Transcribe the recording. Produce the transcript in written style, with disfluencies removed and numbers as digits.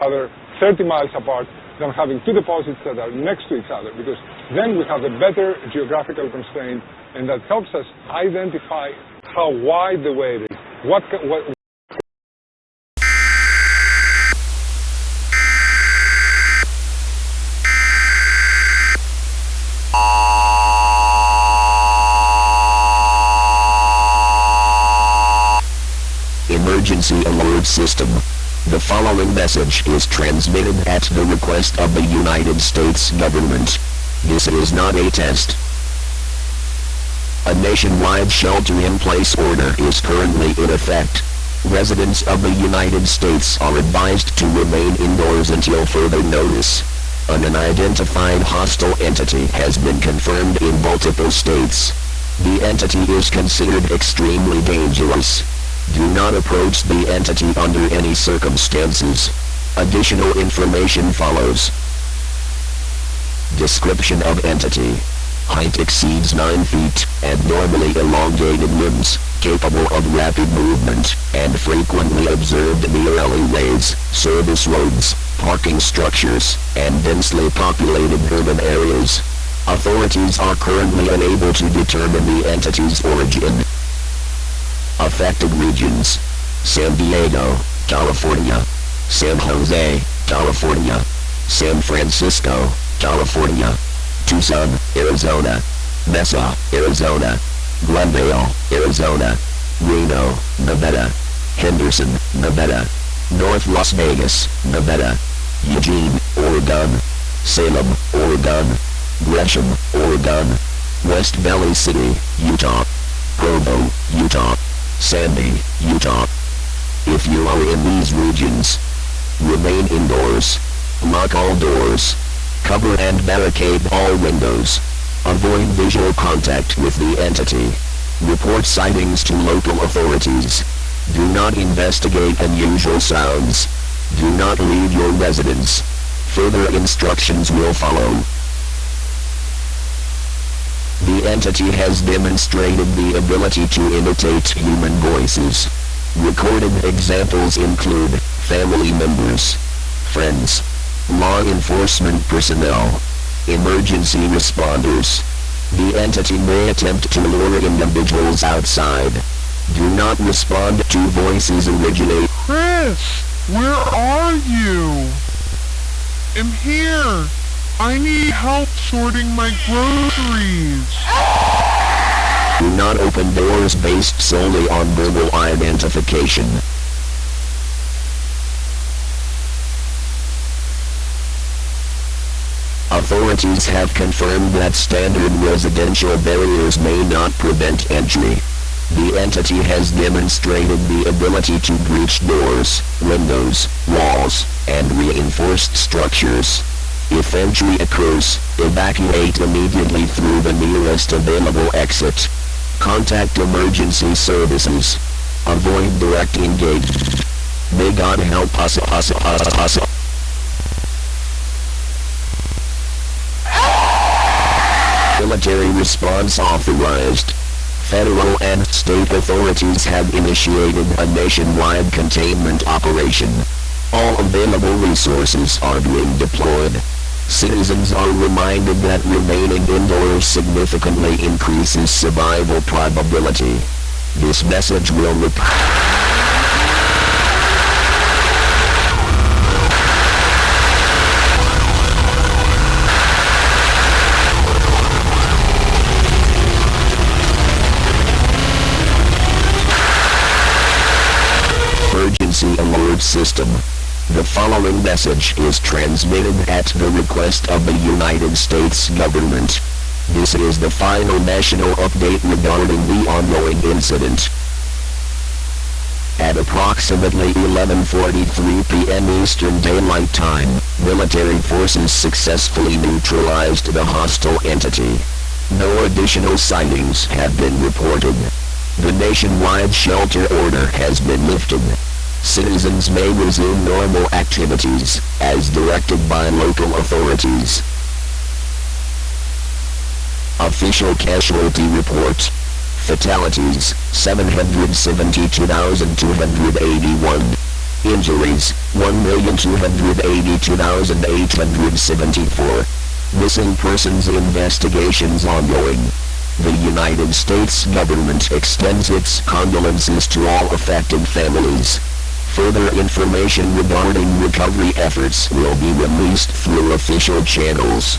other 30 miles apart than having two deposits that are next to each other, because then we have a better geographical constraint, and that helps us identify how wide the way it is. Emergency alert system. The following message is transmitted at the request of the United States government. This is not a test. A nationwide shelter-in-place order is currently in effect. Residents of the United States are advised to remain indoors until further notice. An unidentified hostile entity has been confirmed in multiple states. The entity is considered extremely dangerous. Do not approach the entity under any circumstances. Additional information follows. Description of entity. Height exceeds 9 feet, abnormally elongated limbs, capable of rapid movement, and frequently observed near alleyways, service roads, parking structures, and densely populated urban areas. Authorities are currently unable to determine the entity's origin. Affected regions: San Diego, California; San Jose, California; San Francisco, California; Tucson, Arizona; Mesa, Arizona; Glendale, Arizona; Reno, Nevada; Henderson, Nevada; North Las Vegas, Nevada; Eugene, Oregon; Salem, Oregon; Gresham, Oregon; West Valley City, Utah; Provo, Utah; Sandy, Utah. If you are in these regions, remain indoors. Lock all doors. Cover and barricade all windows. Avoid visual contact with the entity. Report sightings to local authorities. Do not investigate unusual sounds. Do not leave your residence. Further instructions will follow. The entity has demonstrated the ability to imitate human voices. Recorded examples include family members, friends, law enforcement personnel, emergency responders. The entity may attempt to lure individuals outside. Do not respond to voices originate. Chris, where are you? I'm here. I need help sorting my groceries. Do not open doors based solely on verbal identification. Authorities have confirmed that standard residential barriers may not prevent entry. The entity has demonstrated the ability to breach doors, windows, walls, and reinforced structures. If entry occurs, evacuate immediately through the nearest available exit. Contact emergency services. Avoid direct engagement. May God help us. Military response authorized. Federal and state authorities have initiated a nationwide containment operation. All available resources are being deployed. Citizens are reminded that remaining indoors significantly increases survival probability. This message will Emergency alert system. The following message is transmitted at the request of the United States government. This is the final national update regarding the ongoing incident. At approximately 11:43 p.m. Eastern Daylight Time, military forces successfully neutralized the hostile entity. No additional sightings have been reported. The nationwide shelter order has been lifted. Citizens may resume normal activities, as directed by local authorities. Official casualty report. Fatalities, 772,281. Injuries, 1,282,874. Missing persons investigations ongoing. The United States government extends its condolences to all affected families. Further information regarding recovery efforts will be released through official channels.